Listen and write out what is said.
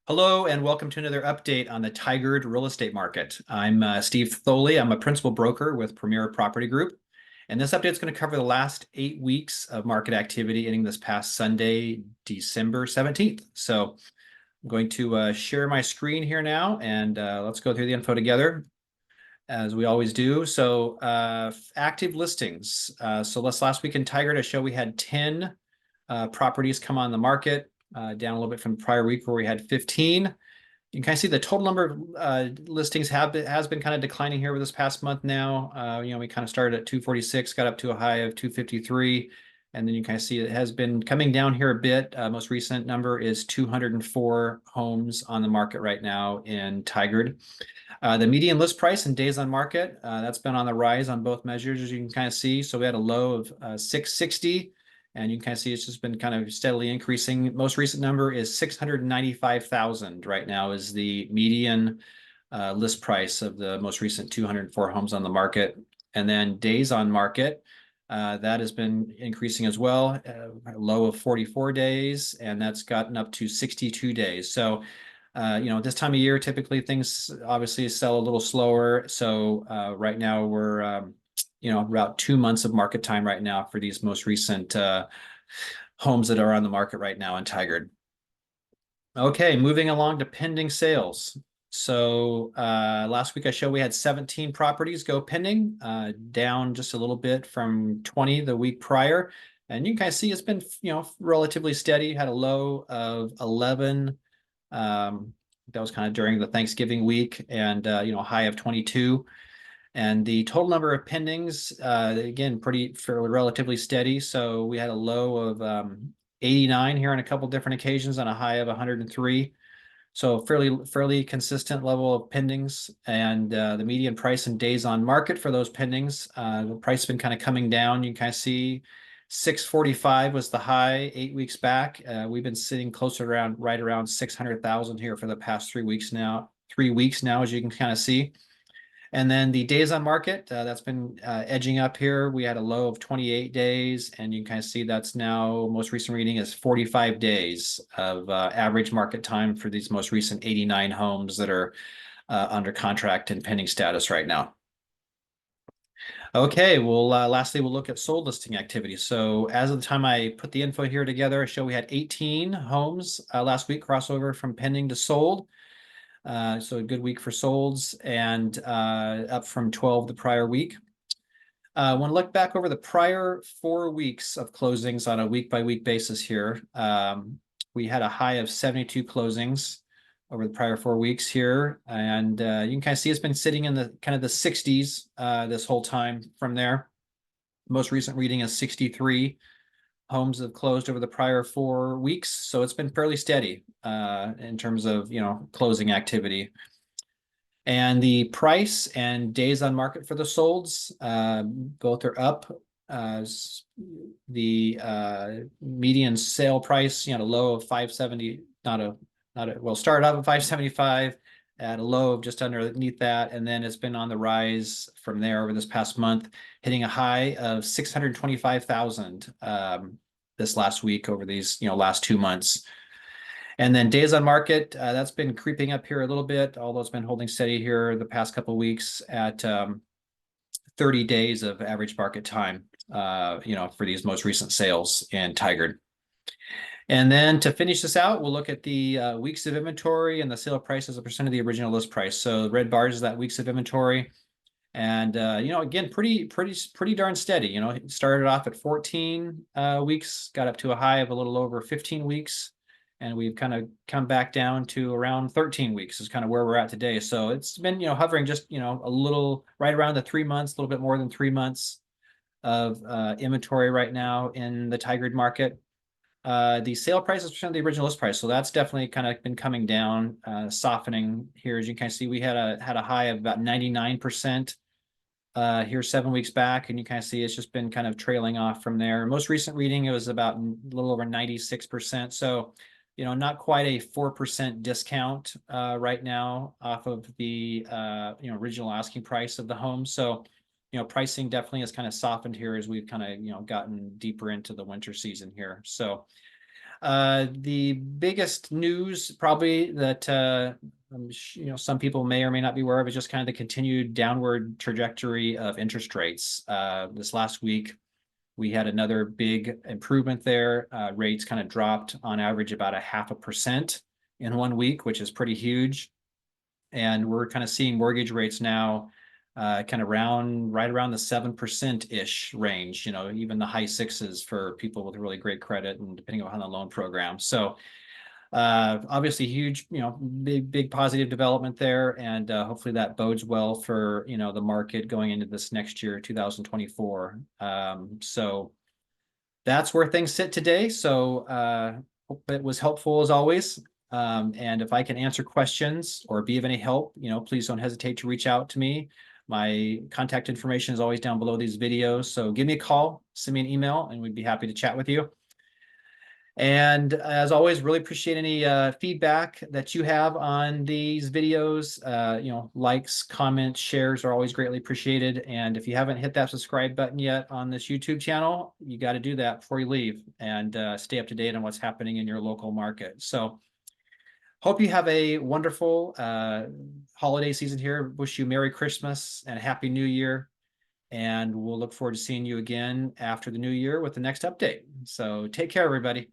Hello and welcome to another update on the Tigard real estate market. I'm Steve Thoele. I'm a principal broker with Premier Property Group. And this update is going to cover the last 8 weeks of market activity ending this past Sunday, December 17th. So I'm going to share my screen here now and let's go through the info together as we always do. So active listings. So last week in Tigard, I show we had 10 properties come on the market, down a little bit from the prior week where we had 15. You can kind of see the total number of listings has been kind of declining here over this past month now. We kind of started at 246, got up to a high of 253, and then you kind of see it has been coming down here a bit. Most recent number is 204 homes on the market right now in Tigard. The median list price and days on market, that's been on the rise on both measures, as you can kind of see. So we had a low of 660. And you can kind of see it's just been kind of steadily increasing. Most recent number is 695,000 right now is the median list price of the most recent 204 homes on the market. And then days on market, that has been increasing as well, a low of 44 days, and that's gotten up to 62 days. So, this time of year, typically things obviously sell a little slower. So right now we're about 2 months of market time right now for these most recent homes that are on the market right now in Tigard. Okay, moving along to pending sales. So last week I showed we had 17 properties go pending, down just a little bit from 20 the week prior. And you can kind of see it's been, relatively steady. Had a low of 11. That was kind of during the Thanksgiving week, and high of 22. And the total number of pendings, again, fairly relatively steady. So we had a low of 89 here on a couple different occasions and a high of 103. So fairly consistent level of pendings. And the median price and days on market for those pendings, the price has been kind of coming down. You can kind of see 645 was the high 8 weeks back. We've been sitting right around 600,000 here for the past 3 weeks now. 3 weeks now, as you can kind of see. And then the days on market, that's been edging up here. We had a low of 28 days, and you can kind of see that's now, most recent reading is 45 days of average market time for these most recent 89 homes that are under contract and pending status right now. Okay, well, lastly, we'll look at sold listing activity. So as of the time I put the info here together, I show we had 18 homes last week crossover from pending to sold. So a good week for solds, and up from 12 the prior week. When I look back over the prior 4 weeks of closings on a week-by-week basis here, we had a high of 72 closings over the prior 4 weeks here. And you can kind of see it's been sitting in the kind of the 60s this whole time from there. Most recent reading is 63 homes have closed over the prior 4 weeks. So it's been fairly steady in terms of, closing activity. And the price and days on market for the solds, both are up. The median sale price, low of 570, started out at 575, at a low of just underneath that, and then it's been on the rise from there over this past month, hitting a high of 625,000 this last week over these last 2 months. And then days on market, that's been creeping up here a little bit, although it's been holding steady here the past couple of weeks at 30 days of average market time, for these most recent sales in Tigard. And then to finish this out, we'll look at the weeks of inventory and the sale price as a percent of the original list price. So the red bars is that weeks of inventory. And, again, pretty darn steady. It started off at 14 weeks, got up to a high of a little over 15 weeks. And we've kind of come back down to around 13 weeks is kind of where we're at today. So it's been, hovering just, a little right around the 3 months, a little bit more than 3 months of inventory right now in the Tigard market. The sale price is percent of the original list price. So that's definitely kind of been coming down, softening here. As you can kind of see, we had a high of about 99% here 7 weeks back, and you kind of see it's just been kind of trailing off from there. Most recent reading, it was about a little over 96%. So, not quite a 4% discount right now off of the original asking price of the home. So, pricing definitely has kind of softened here as we've kind of gotten deeper into the winter season here. So The biggest news probably that some people may or may not be aware of is just kind of the continued downward trajectory of interest rates. This last week, we had another big improvement there. Rates kind of dropped on average about 0.5% in 1 week, which is pretty huge. And we're kind of seeing mortgage rates now kind of right around the 7%-ish range, even the high sixes for people with really great credit and depending on the loan program. So obviously huge, big positive development there. And hopefully that bodes well for, the market going into this next year, 2024. So that's where things sit today. So hope it was helpful as always. And if I can answer questions or be of any help, please don't hesitate to reach out to me. My contact information is always down below these videos. So give me a call, send me an email, and we'd be happy to chat with you. And as always, really appreciate any feedback that you have on these videos. Likes, comments, shares are always greatly appreciated. And if you haven't hit that subscribe button yet on this YouTube channel, you got to do that before you leave and stay up to date on what's happening in your local market. So hope you have a wonderful holiday season here. Wish you Merry Christmas and a Happy New Year. And we'll look forward to seeing you again after the new year with the next update. So take care, everybody.